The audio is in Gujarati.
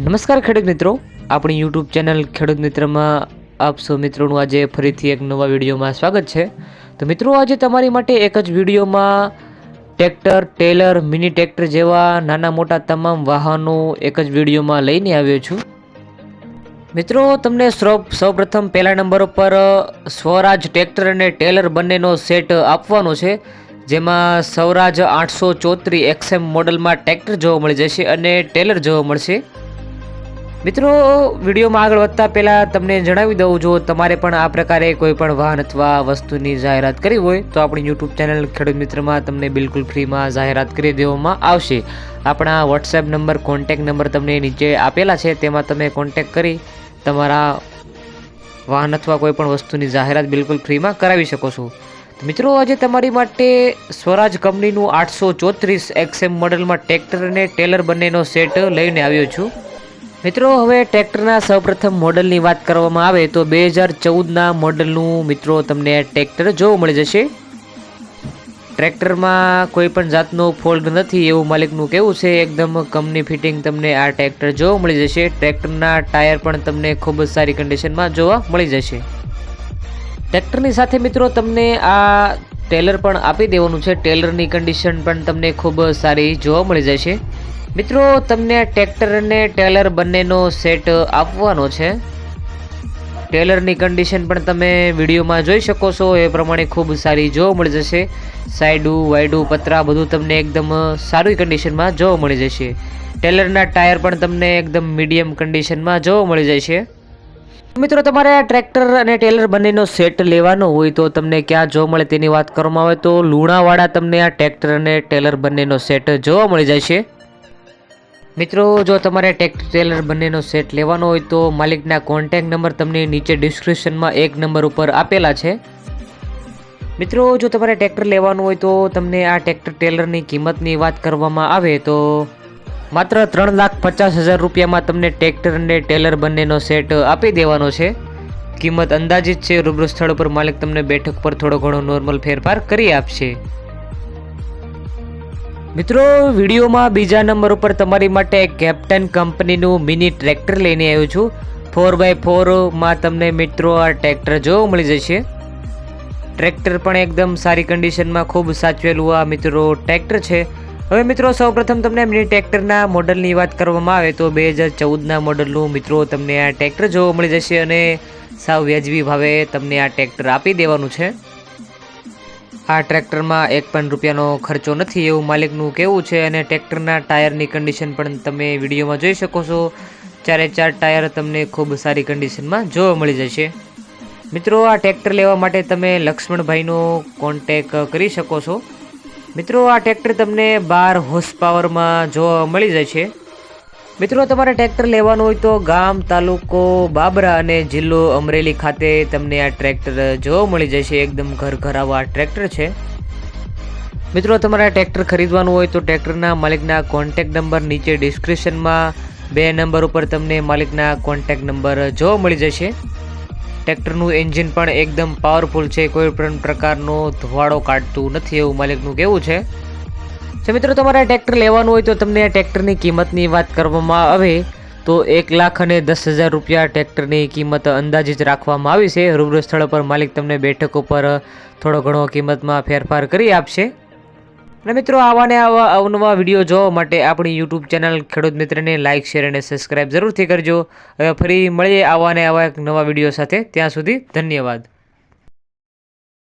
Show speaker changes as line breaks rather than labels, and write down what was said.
નમસ્કાર ખેડૂત મિત્રો, આપણી યુટ્યુબ ચેનલ ખેડૂત મિત્રમાં આપ સૌ મિત્રોનું આજે ફરીથી એક નવા વિડીયોમાં સ્વાગત છે। તો મિત્રો, આજે તમારી માટે એક જ વિડીયોમાં ટ્રેક્ટર, ટેલર, મિની ટ્રેક્ટર જેવા નાના મોટા તમામ વાહનો એક જ વિડીયોમાં લઈને આવ્યો છું। મિત્રો, તમને સૌપ્રથમ પહેલા નંબર ઉપર સ્વરાજ ટ્રેક્ટર અને ટેલર બંનેનો સેટ આપવાનો છે, જેમાં સ્વરાજ 834 XM મોડલમાં ટ્રેક્ટર જોવા મળી જશે અને ટેલર જોવા મળશે। મિત્રો, વિડીયોમાં આગળ વધતા પહેલાં તમને જણાવી દઉં, જો તમારે પણ આ પ્રકારે કોઈ પણ વાહન અથવા વસ્તુની જાહેરાત કરવી હોય તો આપણી યુટ્યુબ ચેનલ ખેડૂત મિત્રમાં તમને બિલકુલ ફ્રીમાં જાહેરાત કરી દેવામાં આવશે। આપણા વોટ્સએપ નંબર, કોન્ટેક નંબર તમને નીચે આપેલા છે, તેમાં તમે કોન્ટેક કરી તમારા વાહન અથવા કોઈ પણ વસ્તુની જાહેરાત બિલકુલ ફ્રીમાં કરાવી શકો છો। મિત્રો, આજે તમારી માટે સ્વરાજ કંપનીનું 834 XM મોડલમાં ટ્રેક્ટર અને ટેલર બંનેનો સેટ લઈને આવ્યો છું। મિત્રો, હવે ટ્રેક્ટરના સૌપ્રથમ મોડલની વાત કરવામાં આવે તો 2014ના મોડલનું મિત્રો તમને આ ટ્રેક્ટર જોવા મળી જશે। ટ્રેક્ટરમાં કોઈ પણ જાતનો ફોલ્ટ નથી એવું માલિકનું કહેવું છે। એકદમ કંપની ફિટિંગ તમને આ ટ્રેક્ટર જોવા મળી જશે। ટ્રેક્ટરના ટાયર પણ તમને ખૂબ જ સારી કન્ડિશનમાં જોવા મળી જશે। ટ્રેક્ટરની સાથે મિત્રો તમને આ ટેલર પણ આપી દેવાનું છે। ટેલરની કન્ડિશન પણ તમને ખૂબ સારી જોવા મળી જશે। મિત્રો, તમને ટ્રેક્ટર અને ટેલર બંનેનો સેટ આપવાનો છે। ટેલરની કન્ડિશન પણ તમે વિડીયોમાં જોઈ શકો છો, એ પ્રમાણે ખૂબ સારી જોવા મળી જશે। સાઈડું વાઈડું પતરા બધું તમને એકદમ સારી કન્ડિશનમાં જોવા મળી જશે। ટેલરના ટાયર પણ તમને એકદમ મીડિયમ કન્ડિશનમાં જોવા મળી જશે। મિત્રો, તમારે આ ટ્રેક્ટર અને ટેલર બંનેનો સેટ લેવાનો હોય તો તમને ક્યાં જોવા મળે તેની વાત કરવામાં આવે તો લુણાવાડા તમને આ ટ્રેક્ટર અને ટેલર બંનેનો સેટ જોવા મળી જશે। મિત્રો, જો તમારે ટ્રેક્ટર ટેલર બંનેનો સેટ લેવાનો હોય તો માલિકના કોન્ટેક નંબર તમને નીચે ડિસ્ક્રિપ્શનમાં એક નંબર ઉપર આપેલા છે। મિત્રો, જો તમારે ટ્રેક્ટર લેવાનું હોય તો તમને આ ટ્રેક્ટર ટેલરની કિંમતની વાત કરવામાં આવે તો માત્ર 3,50,000 રૂપિયામાં તમને ટ્રેક્ટર અને ટેલર બંનેનો સેટ આપી દેવાનો છે। કિંમત અંદાજિત છે, રૂબરૂ સ્થળ પર માલિક તમને બેઠક પર થોડો ઘણો નોર્મલ ફેરફાર કરી આપશે। મિત્રો, વિડીયોમાં બીજા નંબર ઉપર તમારી માટે કેપ્ટન કંપનીનું મિની ટ્રેક્ટર લઈને આવ્યો છું। 4x4માં તમને મિત્રો આ ટ્રેક્ટર જોવા મળી જશે। ટ્રેક્ટર પણ એકદમ સારી કન્ડિશનમાં ખૂબ સાચવેલું આ મિત્રો ટ્રેક્ટર છે। હવે મિત્રો, સૌપ્રથમ તમને મિની ટ્રેક્ટરના મોડલની વાત કરવામાં આવે તો 2014ના મોડલનું મિત્રો તમને આ ટ્રેક્ટર જોવા મળી જશે અને સાવ વ્યાજબી ભાવે તમને આ ટ્રેક્ટર આપી દેવાનું છે। આ ટ્રેક્ટરમાં એક પણ રૂપિયાનો ખર્ચો નથી એવું માલિકનું કહેવું છે અને ટ્રેક્ટરના ટાયરની કન્ડિશન પણ તમે વિડીયોમાં જોઈ શકો છો। 4 ટાયર તમને ખૂબ સારી કન્ડિશનમાં જોવા મળી જશે। મિત્રો, આ ટ્રેક્ટર લેવા માટે તમે લક્ષ્મણભાઈનો કોન્ટેક કરી શકો છો। મિત્રો, આ ટ્રેક્ટર તમને 12 હોર્સ પાવરમાં જોવા મળી જશે। મિત્રો, તમારે ટ્રેક્ટર લેવાનું હોય તો ગામ, તાલુકો બાબરા અને જિલ્લો અમરેલી ખાતે તમને આ ટ્રેક્ટર જોવા મળી જશે। એકદમ ઘર આવા ટ્રેક્ટર છે। મિત્રો, તમારે ટ્રેક્ટર ખરીદવાનું હોય તો ટ્રેક્ટરના માલિકના કોન્ટેક નંબર નીચે ડિસ્ક્રિપ્શનમાં 2 નંબર ઉપર તમને માલિકના કોન્ટેક નંબર જોવા મળી જશે। ટ્રેક્ટરનું એન્જિન પણ એકદમ પાવરફુલ છે, કોઈ પણ પ્રકારનો ધુવાડો કાઢતું નથી એવું માલિકનું કહેવું છે। મિત્રો, તમારે ટ્રેક્ટર લેવાનું હોય તો તમને આ ટ્રેક્ટરની કિંમતની વાત કરવામાં આવે તો 1,10,000 રૂપિયા ટ્રેક્ટરની કિંમત અંદાજિત રાખવામાં આવી છે। રૂબરૂ સ્થળ પર માલિક તમને બેઠક ઉપર થોડો ઘણો કિંમતમાં ફેરફાર કરી આપશે। અને મિત્રો, આવા ને આવા અવનવા વિડીયો જોવા માટે આપણી યુટ્યુબ ચેનલ ખેડૂત મિત્રને લાઇક, શેર અને સબસ્ક્રાઈબ જરૂરથી કરજો। હવે ફરી મળીએ આવા ને આવા એક નવા વિડીયો સાથે, ત્યાં સુધી ધન્યવાદ।